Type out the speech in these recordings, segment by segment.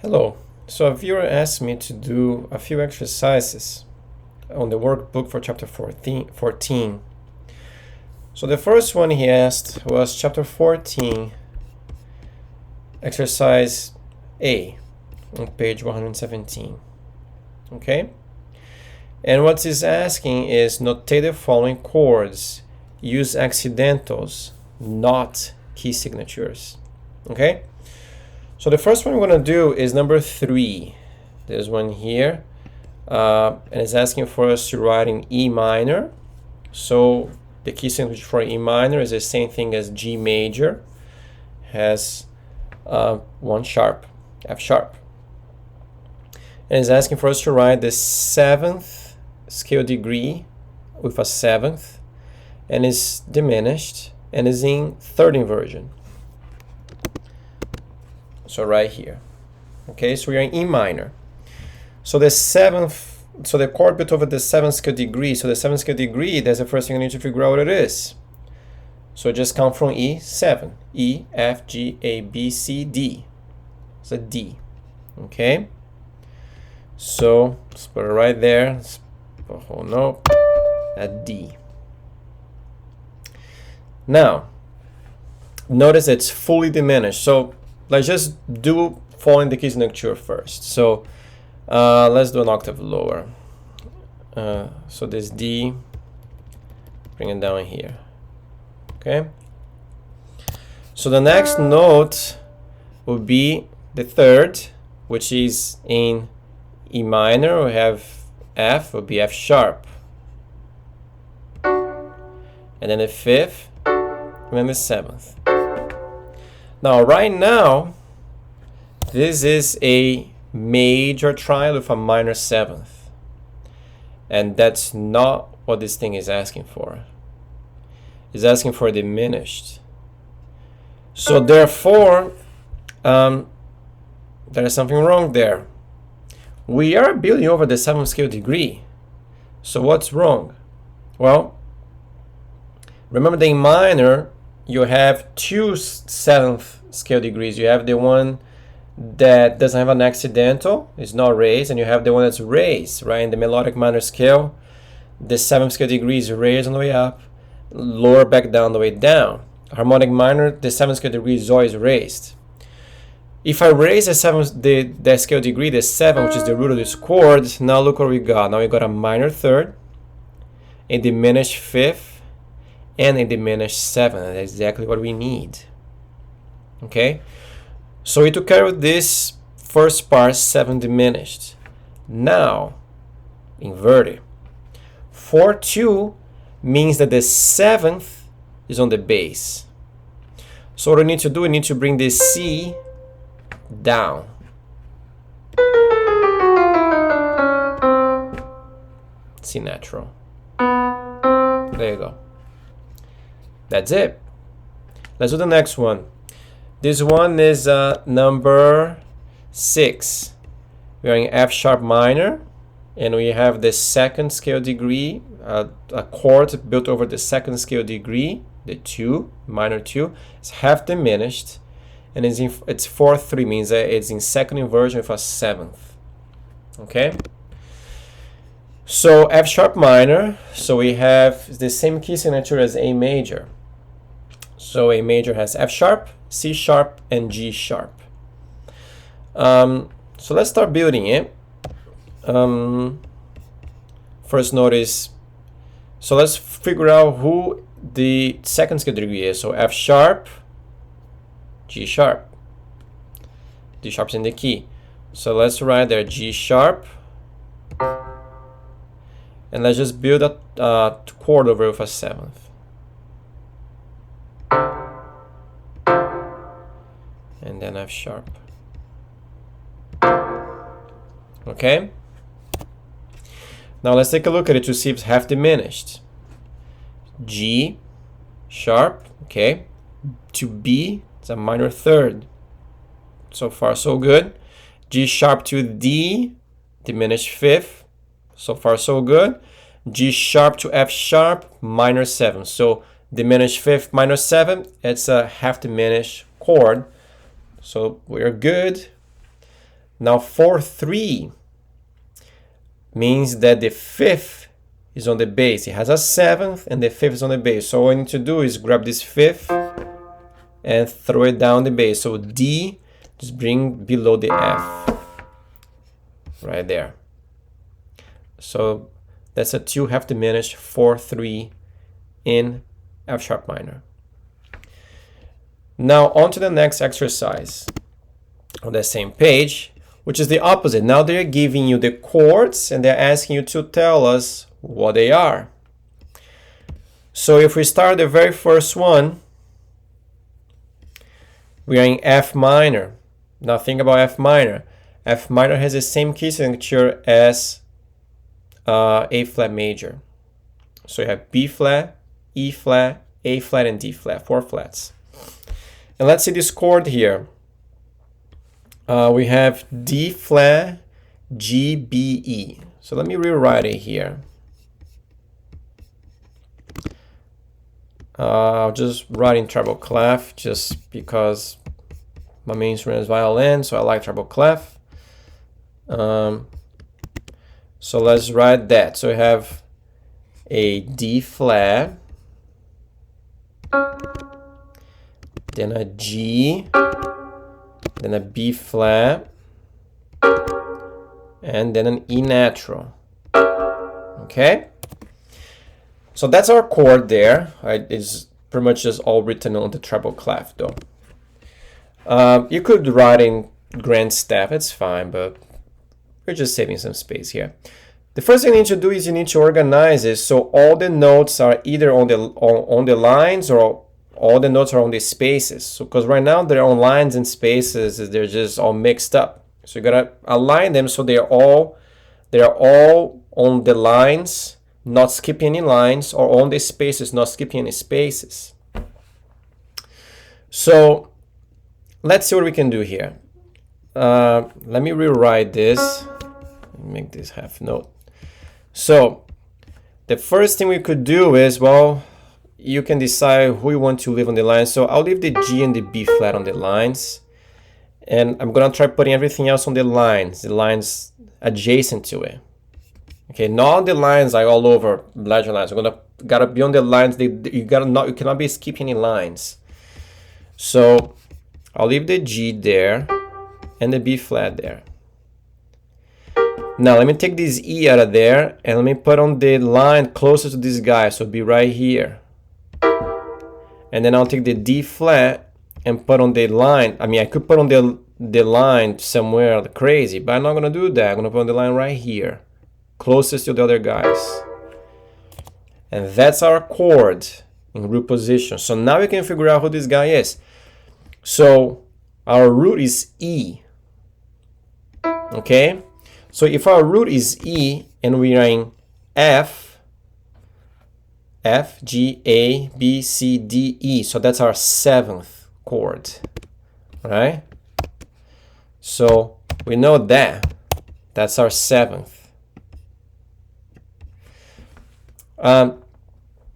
Hello. So a viewer asked me to do a few exercises on the workbook for chapter 14. So the first one he asked was chapter 14, exercise A, on page 117. Okay? And what he's asking is notate the following chords. Use accidentals, not key signatures. Okay? So the first one we're going to do is number 3. There's one here. And it's asking for us to write in E minor. So the key signature for E minor is the same thing as G major. Has 1 sharp, F sharp. And it's asking for us to write the 7th scale degree with a 7th. And is diminished and is in 3rd inversion. So right here. Okay, so we are in E minor. So the 7th, so the chord built over the 7th scale degree. So the 7th scale degree, that's the first thing I need to figure out what it is. So just count from E, 7. E, F, G, A, B, C, D. It's a D. Okay? So let's put it right there. Let's put a whole note. A D. Now, notice it's fully diminished. So let's just do following the key signature first. So let's do an octave lower. So this D, bring it down here. Okay. So the next note will be the 3rd, which is in E minor. We have F, will be F sharp. And then the 5th, and then the 7th. Now, right now, this is a major triad with a minor 7th. And that's not what this thing is asking for. It's asking for a diminished. So therefore, there is something wrong there. We are building over the 7th scale degree. So what's wrong? Well, remember that in minor, you have 2 7th scale degrees. You have the one that doesn't have an accidental, it's not raised, and you have the one that's raised, right? In the melodic minor scale, the 7th scale degree is raised on the way up, lower back down the way down. Harmonic minor, the 7th scale degree is always raised. If I raise the scale degree, the 7, which is the root of this chord, now look what we got. Now we got a minor 3rd, a diminished 5th, and a diminished 7. That's exactly what we need. Okay? So we took care of this first part, 7 diminished. Now, invert it. 4-2 means that the 7th is on the bass. So what we need to do, we need to bring this C down. C natural. There you go. That's it. Let's do the next one. This one is number 6. We are in F sharp minor, and we have the 2nd scale degree, a chord built over the 2nd scale degree, the 2, minor 2. It's half diminished, and it's 4-3, means that it's in 2nd inversion with a 7th. Okay? So F sharp minor, so we have the same key signature as A major. So A major has F sharp, C sharp, and G sharp. So let's start building it. First note is, so let's figure out who the 2nd scale degree is. So F sharp, G sharp. D sharp's in the key. So let's write there G sharp. And let's just build a chord over with a 7th. And then F sharp. Okay? Now let's take a look at it to see if it's half diminished. G sharp, okay. To B, it's a minor 3rd. So far, so good. G sharp to D, diminished 5th. So far, so good. G sharp to F sharp, minor 7. So diminished 5th, minor 7, it's a half diminished chord. So we're good. Now 4-3 means that the 5th is on the base. It has a 7th and the 5th is on the base. So all we need to do is grab this 5th and throw it down the base. So D, just bring below the F, right there. So that's a 2/2 diminished 4-3 in F sharp minor. Now on to the next exercise on that same page, which is the opposite. Now they're giving you the chords and they're asking you to tell us what they are. So if we start the very first one, we are in F minor. Now think about F minor. F minor has the same key signature as A flat major. So you have B flat, E flat, A flat, and D flat, 4 flats. And let's see this chord here. We have D flat, G, B, E. So let me rewrite it here. I'll just write in treble clef just because my main instrument is violin, so I like treble clef. So let's write that. So we have a D flat, then a G, then a B flat, and then an E natural. Okay? So that's our chord there. It's pretty much just all written on the treble clef though. You could write in grand step, it's fine, but we're just saving some space here. The first thing you need to do is you need to organize it so all the notes are either on the lines or all the notes are on the spaces. So because right now they're on lines and spaces, they're just all mixed up. So you gotta align them so they're all on the lines, not skipping any lines, or on the spaces, not skipping any spaces. So let's see what we can do here. Let me rewrite this. Make this half note. So the first thing we could do is, well, you can decide who you want to leave on the line. So I'll leave the G and the B flat on the lines. And I'm gonna try putting everything else on the lines adjacent to it. Okay, not the lines like all over larger lines. We're gotta be on the lines. You cannot be skipping any lines. So I'll leave the G there and the B flat there. Now let me take this E out of there and let me put on the line closer to this guy. So it'll be right here. And then I'll take the D flat and put on the line. I mean, I could put on the line somewhere crazy, but I'm not gonna do that. I'm gonna put on the line right here, closest to the other guys. And that's our chord in root position. So now we can figure out who this guy is. So our root is E. Okay? So if our root is E and we are in F, G, A, B, C, D, E. So that's our 7th chord, right? So we know that. That's our 7th.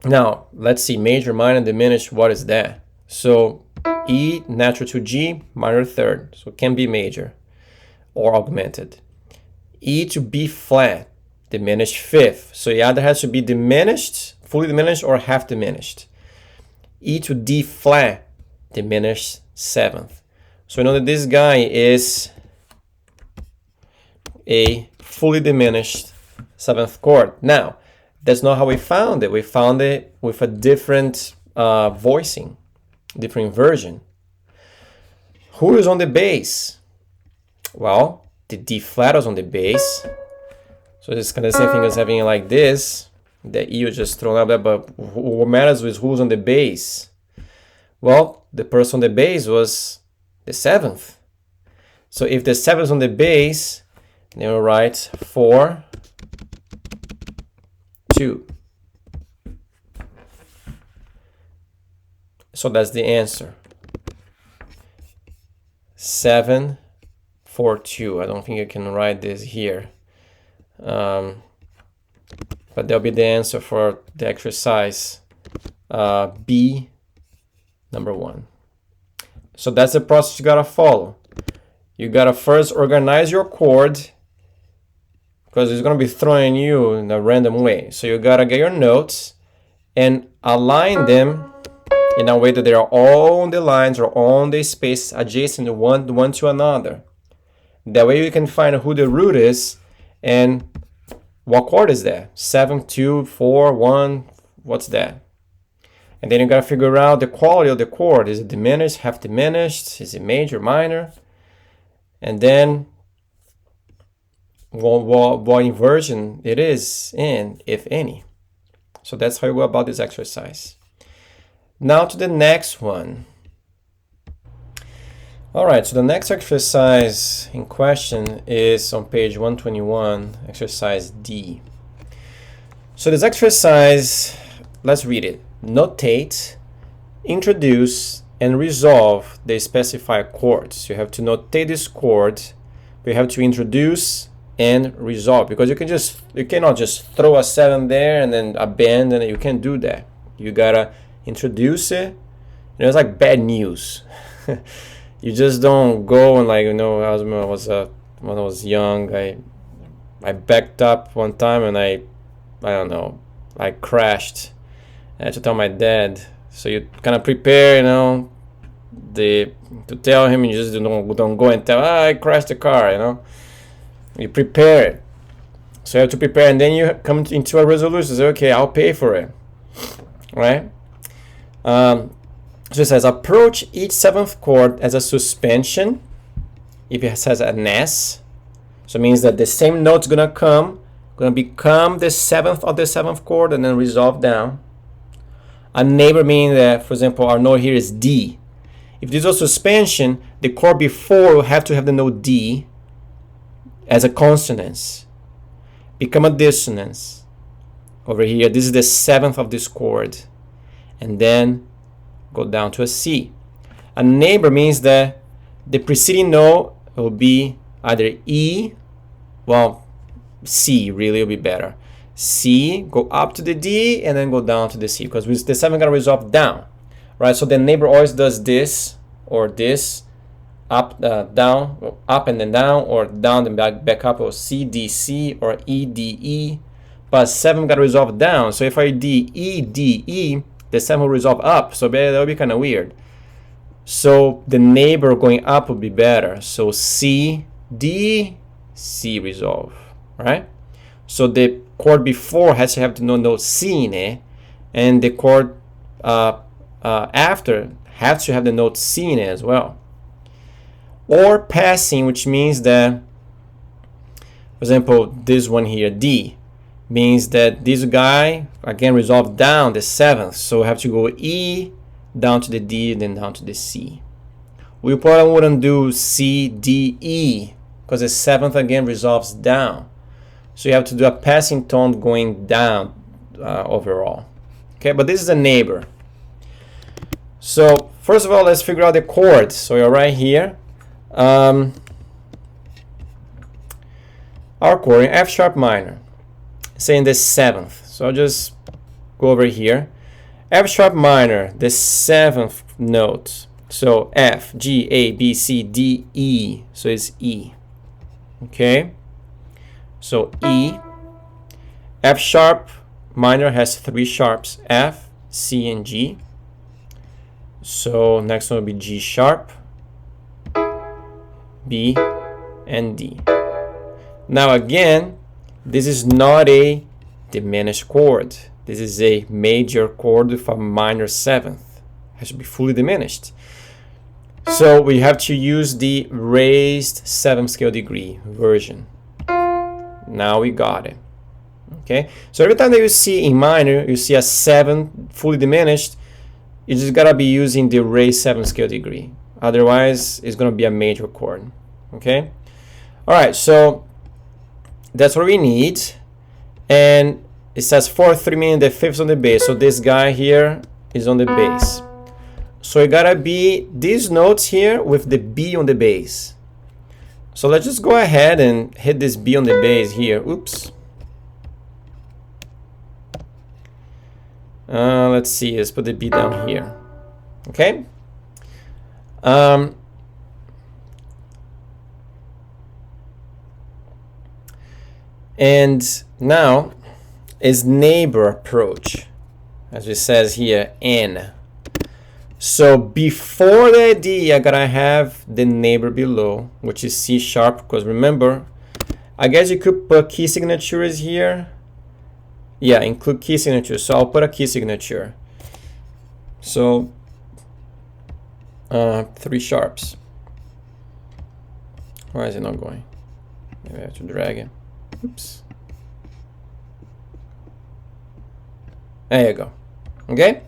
Now, let's see, major, minor, diminished, what is that? So E natural to G, minor 3rd. So it can be major or augmented. E to B flat, diminished 5th. So it either has to be diminished, fully diminished, or half diminished. E to D flat, diminished 7th. So we know that this guy is a fully diminished 7th chord. Now, that's not how we found it. We found it with a different voicing, different version. Who is on the bass? Well, the D flat is on the bass. So it's kind of the same thing as having it like this. The E was just thrown out there, but what matters is who's on the bass. Well, the person on the bass was the 7th. So if the 7th is on the bass, then we'll write 4, 2. So that's the answer. 7, 4, 2. I don't think I can write this here. But that'll be the answer for the exercise B, number 1. So that's the process you gotta follow. you gotta first organize your chord because it's gonna be throwing you in a random way. So you gotta get your notes and align them in a way that they are all on the lines or on the space adjacent one to another. That way you can find who the root is and what chord is that? 7, 2, 4, 1, what's that? And then you gotta figure out the quality of the chord. Is it diminished, half diminished? Is it major, minor? And then what inversion it is in, if any. So that's how you go about this exercise. Now to the next one. All right, so the next exercise in question is on page 121, exercise D. So this exercise, let's read it. Notate, introduce, and resolve the specified chords. You have to notate this chord, but you have to introduce and resolve, because you cannot just throw a 7 there and then abandon it. You can't do that. You gotta introduce it. It's like bad news. You just don't go and, like, when I was young, I backed up one time and I don't know, I crashed. I had to tell my dad. So you kind of prepare, to tell him. You just don't go and tell, I crashed the car, You prepare it. So you have to prepare, and then you come into a resolution. Say, okay, I'll pay for it, right? So it says, approach each 7th chord as a suspension. If it says an S, so it means that the same note's gonna become the 7th of the 7th chord and then resolve down. A neighbor, meaning that, for example, our note here is D. If this is a suspension, the chord before will have to have the note D as a consonance. Become a dissonance. Over here, this is the 7th of this chord. And then go down to a C. A neighbor means that the preceding note will be either E, well, C really will be better. C, go up to the D, and then go down to the C, because the 7 got to resolve down, right? So the neighbor always does this or this, up, down, up and then down, or down and back up, or C, D, C, or E, D, E. But 7 got to resolve down. So if I D, E, D, E, the 7 will resolve up. So that would be kind of weird. So the neighbor going up would be better. So C, D, C resolve, right? So the chord before has to have the note C in it, and the chord after has to have the note C in it as well. Or passing, which means that, for example, this one here, D, means that this guy, again, resolved down the 7th. So we have to go E, down to the D, then down to the C. We probably wouldn't do C, D, E, because the 7th, again, resolves down. So you have to do a passing tone going down overall. Okay, but this is a neighbor. So first of all, let's figure out the chords. So you're right here. Our chord in F sharp minor, saying the 7th. So I'll just go over here. F sharp minor, the 7th note. So F, G, A, B, C, D, E. So it's E. Okay. So E. F sharp minor has 3 sharps, F, C, and G. So next one will be G sharp, B, and D. Now again, this is not a diminished chord. This is a major chord with a minor 7th. It has to be fully diminished. So we have to use the raised 7th scale degree version. Now we got it. Okay, so every time that you see in minor, you see a 7 fully diminished, you just gotta be using the raised 7th scale degree. Otherwise, it's gonna be a major chord. Okay, all right, so that's what we need. And it says 4/3, meaning the 5th on the bass. So this guy here is on the bass. So it gotta be these notes here with the B on the bass. So let's just go ahead and hit this B on the bass here. Oops. Let's see, let's put the B down here. Okay. And now is neighbor approach, as it says here, N. So before the D, I gotta have the neighbor below, which is C sharp, because remember, I guess you could put key signatures here. Yeah, include key signature. So I'll put a key signature. So 3 sharps. Why is it not going? Maybe I have to drag it. Oops. There you go. Okay.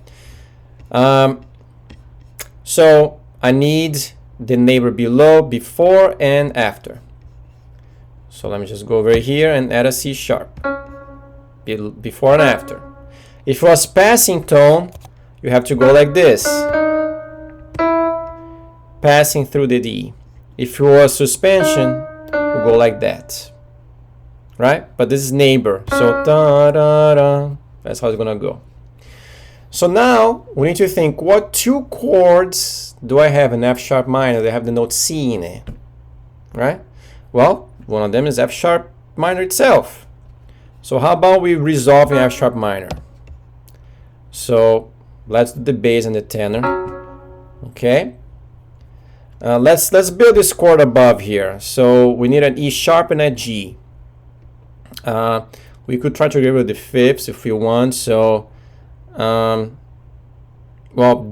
So I need the neighbor below, before, and after. So let me just go over here and add a C sharp. Before and after. If it was passing tone, you have to go like this. Passing through the D. If it was suspension, you go like that. Right? But this is neighbor. So da da da. That's how it's gonna go. So now we need to think, what 2 chords do I have in F sharp minor? They have the note C in it. Right? Well, one of them is F sharp minor itself. So how about we resolve in F sharp minor? So let's do the bass and the tenor. Okay. Let's build this chord above here. So we need an E sharp and a G. We could try to get rid of the fifths if we want. So, well,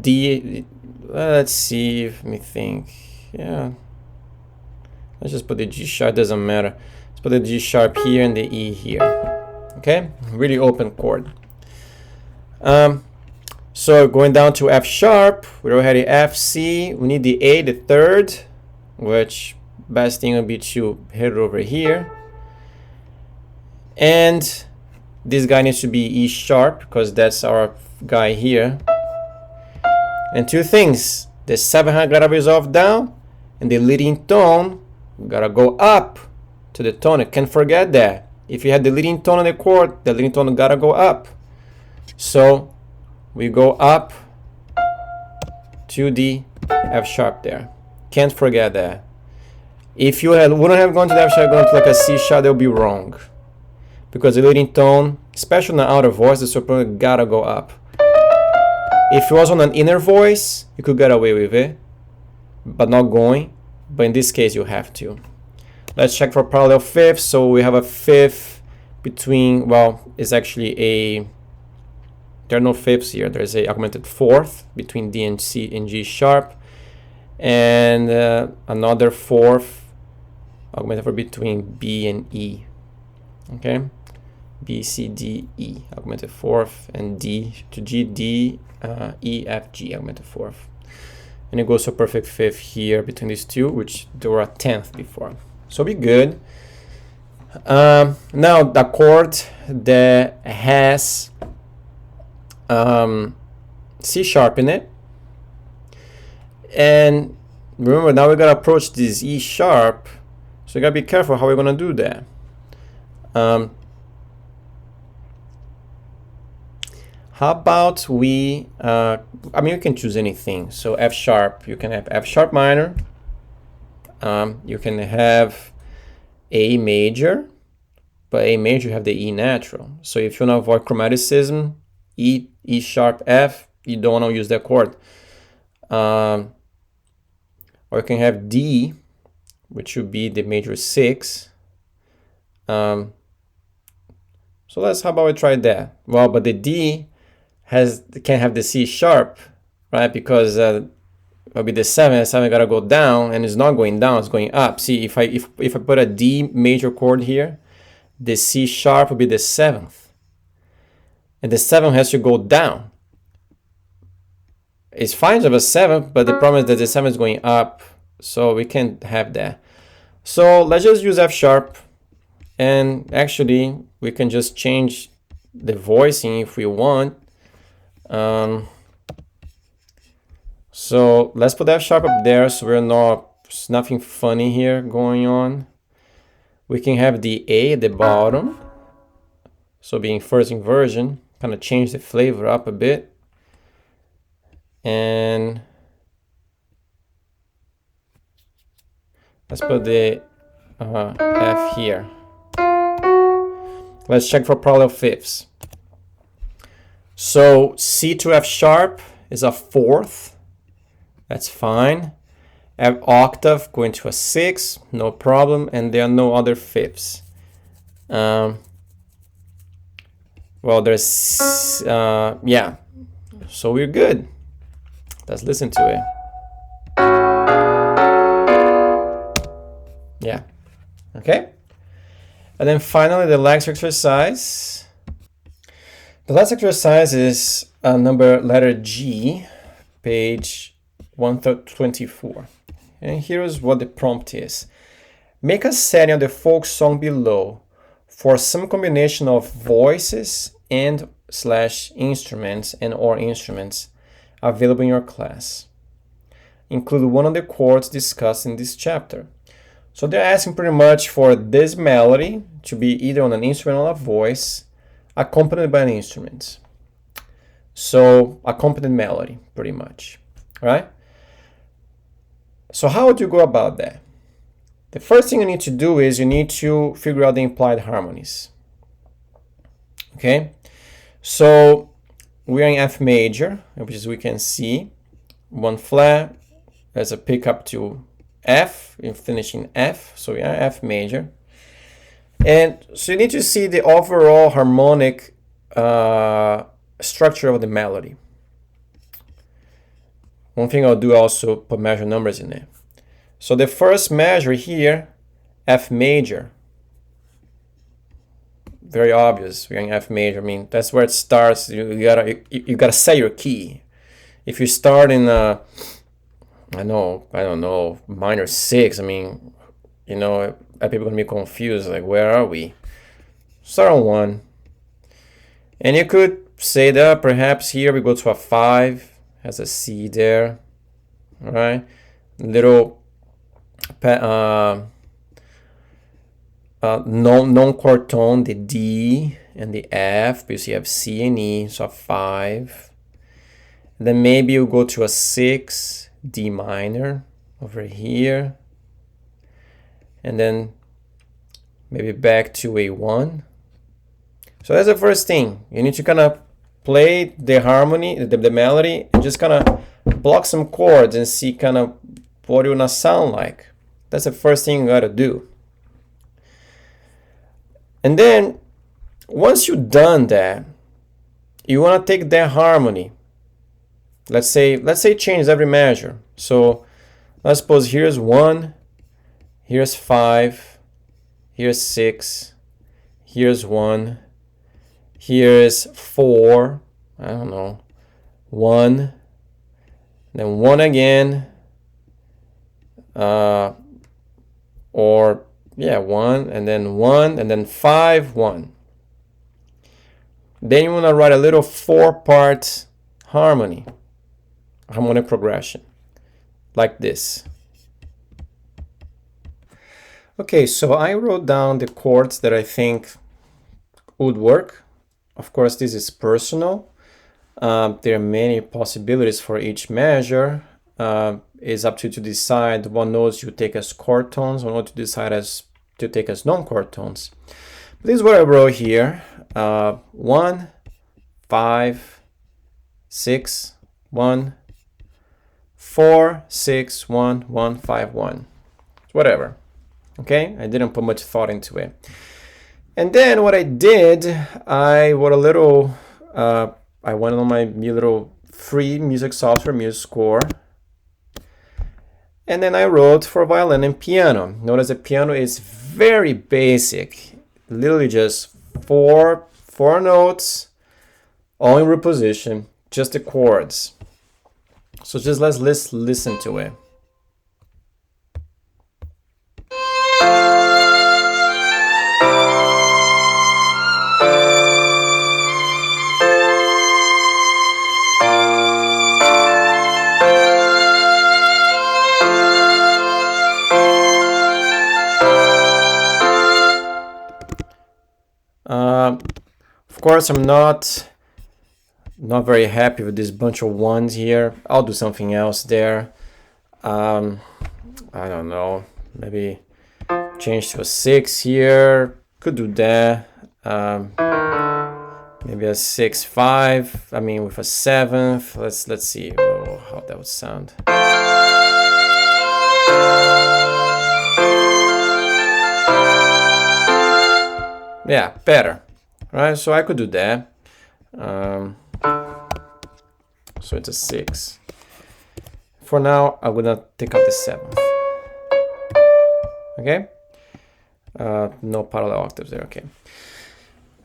D. Let's see. Let me think. Yeah. Let's just put the G sharp. Doesn't matter. Let's put the G sharp here and the E here. Okay, really open chord. So going down to F sharp, we already have F, C. We need the A, the third, which best thing would be to hit it over here. And this guy needs to be E sharp because that's our guy here. And 2 things: the 7th gotta resolve down, and the leading tone gotta go up to the tone. I can't forget that. If you had the leading tone on the chord, the leading tone gotta go up. So we go up to the F sharp there. Can't forget that. If you wouldn't have gone to the F sharp, gone to like a C sharp, that would be wrong. Because the leading tone, especially on the outer voice, the soprano gotta go up. If it was on an inner voice, you could get away with it, but not going. But in this case, you have to. Let's check for parallel fifths. So we have a fifth between, well, it's actually a, there are no fifths here. There's a augmented fourth between D and C and G sharp. And another fourth augmented fourth between B and E. Okay, B, C, D, E, augmented fourth, and D to G, D, E, F, G, augmented fourth. And it goes to a perfect fifth here between these 2, which there were a 10th before. So be good. Now the chord that has C sharp in it. And remember, now we're gonna approach this E sharp. So you gotta be careful how we're gonna do that. How about we, I mean, you can choose anything. So F sharp, you can have F sharp minor. You can have A major, but A major you have the E natural. So if you want to avoid chromaticism, E sharp, F, you don't want to use that chord. Or you can have D, which would be the major 6. So how about we try that? Well, but the D can have the C sharp, right? Because it'll be the 7. The 7 gotta go down, and it's not going down; it's going up. See, if I put a D major chord here, the C sharp will be the 7th, and the 7 has to go down. It's fine to have a 7, but the problem is that the 7 is going up, so we can't have that. So let's just use F sharp, and actually we can just change the voicing if we want. So let's put F sharp up there, so there's nothing funny here going on. We can have the A at the bottom, so being first inversion, kind of change the flavor up a bit. And let's put the F here. Let's check for parallel fifths. So C to F sharp is a fourth. That's fine. F octave going to a sixth, no problem, and there are no other fifths. Well, there's yeah, so we're good. Let's listen to it. Yeah, okay. And then finally, the last exercise. The last exercise is letter G, page 124. And here's what the prompt is. Make a setting of the folk song below for some combination of voices and / instruments and or instruments available in your class. Include one of the chords discussed in this chapter. So they're asking pretty much for this melody to be either on an instrument or a voice, accompanied by an instrument. So accompanied melody, pretty much, right? So how would you go about that? The first thing you need to do is you need to figure out the implied harmonies. Okay, so we're in F major, which is we can see one flat, there's a pickup to F, and finishing F, so we are F major. And so you need to see the overall harmonic structure of the melody. One thing I'll do also put measure numbers in there. So the first measure here, F major. Very obvious, we're in F major. I mean, that's where it starts. You gotta set your key. If you start in I don't know, minor 6, I mean, you know, people are gonna be confused, like, where are we? Start on 1. And you could say that perhaps here we go to a 5, has a C there, all right? Little non-chord tone, the D and the F, because you have C and E, so a 5. Then maybe you go to a 6, D minor over here, and then maybe back to a 1. So that's the first thing. You need to kind of play the harmony, the melody, and just kind of block some chords and see kind of what you're gonna sound like. That's the first thing you gotta do. And then once you've done that, you wanna take that harmony. Let's say change every measure. So let's suppose here's 1, here's 5, here's 6, here's 1, here's 4, I don't know, 1, then 1 again, or yeah, 1, and then 5, 1. Then you want to write a little 4-part harmonic progression, like this. Okay, so I wrote down the chords that I think would work. Of course, this is personal. There are many possibilities for each measure. It's up to you to decide what notes you take as chord tones, or what to decide as to take as non-chord tones. But this is what I wrote here. 1, 5, 6, 1, 4, 6, 1, 1, 5, 1. Whatever. Okay, I didn't put much thought into it. And then what I did, I wrote a little, I went on my little free music software, MuseScore. And then I wrote for violin and piano. Notice the piano is very basic, literally just four notes, all in root position, just the chords. So just let's listen to it. Of course, I'm not very happy with this bunch of 1s here. I'll do something else there. I don't know, maybe change to a 6 here. Could do that. maybe a 6/5. I mean, with a 7th. Let's see how that would sound. Yeah, better, right? So I could do that. So it's a 6. For now, I will not take out the 7th. Okay. No parallel octaves there. Okay.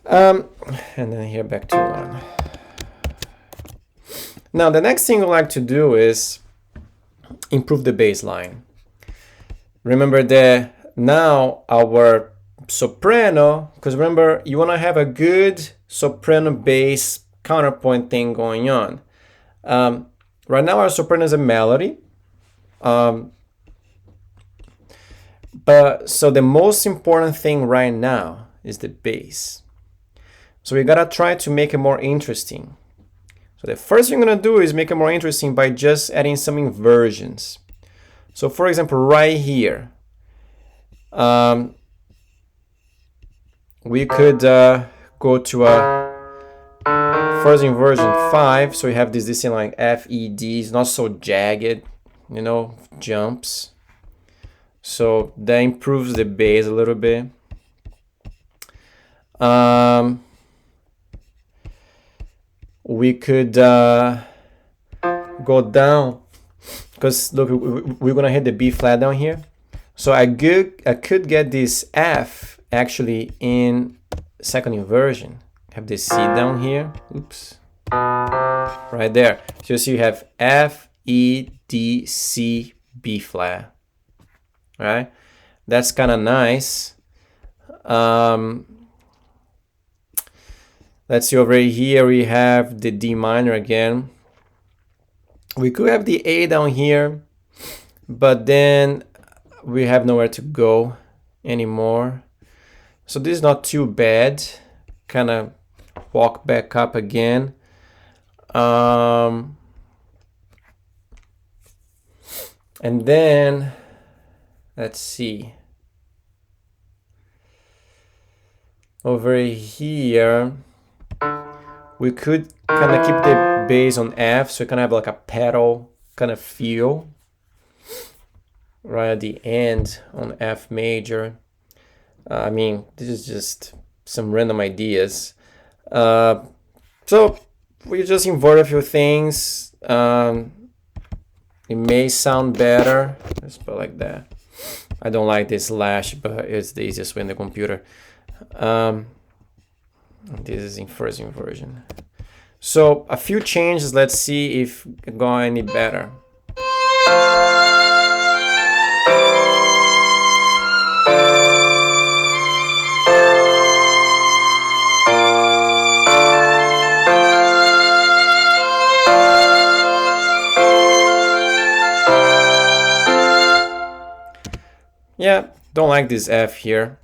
And then here back to 1. Now the next thing we like to do is improve the bass line. Remember that now our soprano, because remember you want to have a good soprano bass counterpoint thing going on. Right now our soprano is a melody. But so the most important thing right now is the bass. So we gotta try to make it more interesting. So the first thing you're gonna do is make it more interesting by just adding some inversions. So for example, right here, we could go to a first inversion 5. So we have this thing like F, E, D. It's not so jagged, you know, jumps. So that improves the bass a little bit. We could go down, because look, we're gonna hit the B flat down here. So I could get this F actually in second inversion. Have this C down here. Oops. Right there. So you see you have F, E, D, C, B flat. Right? That's kind of nice. Let's see, over here we have the D minor again. We could have the A down here, but then we have nowhere to go anymore. So this is not too bad. Kind of walk back up again. And then let's see. Over here, we could kind of keep the bass on F, so you kind of have like a pedal kind of feel right at the end on F major. I mean, this is just some random ideas. So we just invert a few things. It may sound better. Let's put it like that. I don't like this slash, but it's the easiest way in the computer. This is in first inversion. So a few changes. Let's see if it got any better. Yeah, don't like this F here.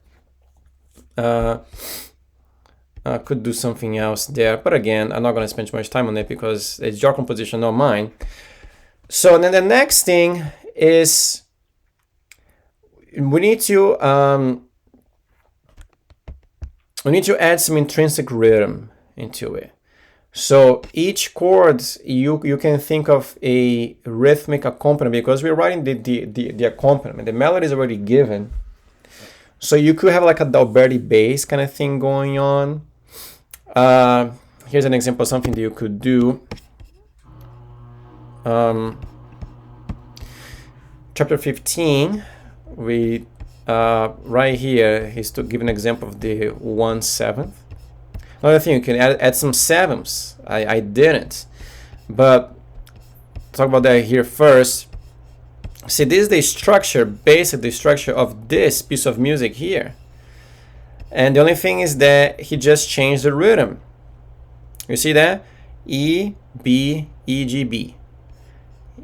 Could do something else there, but again, I'm not going to spend too much time on it because it's your composition, not mine. So then the next thing is we need to add some intrinsic rhythm into it. So each chord, you can think of a rhythmic accompaniment, because we're writing the accompaniment. The melody is already given. So you could have like a D'Alberti bass kind of thing going on. Here's an example of something that you could do. Chapter 15, we right here, he's to give an example of the 1/7. Another thing, you can add some sevenths. I didn't, but talk about that here first. See, this is the structure, basically the structure of this piece of music here. And the only thing is that he just changed the rhythm. You see that? E, B, E, G, B.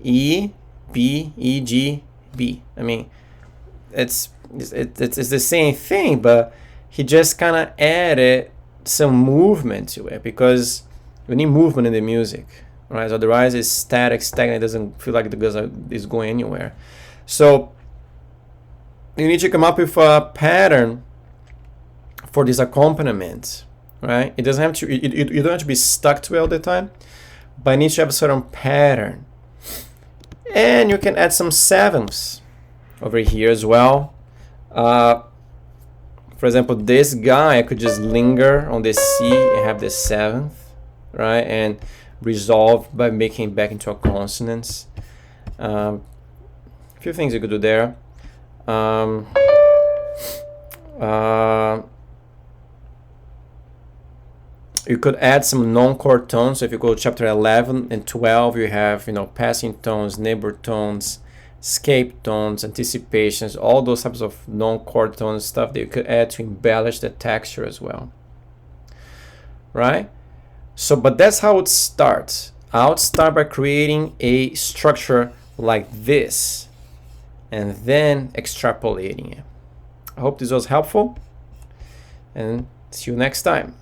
E, B, E, G, B. I mean, it's the same thing, but he just kind of added some movement to it, because we need movement in the music, right? So otherwise it's stagnant, it doesn't feel like it's going anywhere. So you need to come up with a pattern for this accompaniment, right? It doesn't have to, you don't have to be stuck to it all the time, but it needs to have a certain pattern. And you can add some sevenths over here as well. For example, this guy, I could just linger on this C and have this seventh, right? And resolve by making it back into a consonant. A few things you could do there. You could add some non-chord tones. So if you go to chapter 11 and 12, you have, you know, passing tones, neighbor tones, escape tones, anticipations, all those types of non-chord tones, stuff that you could add to embellish the texture as well, right? So, but that's how it starts. I would start by creating a structure like this and then extrapolating it. I hope this was helpful, and see you next time.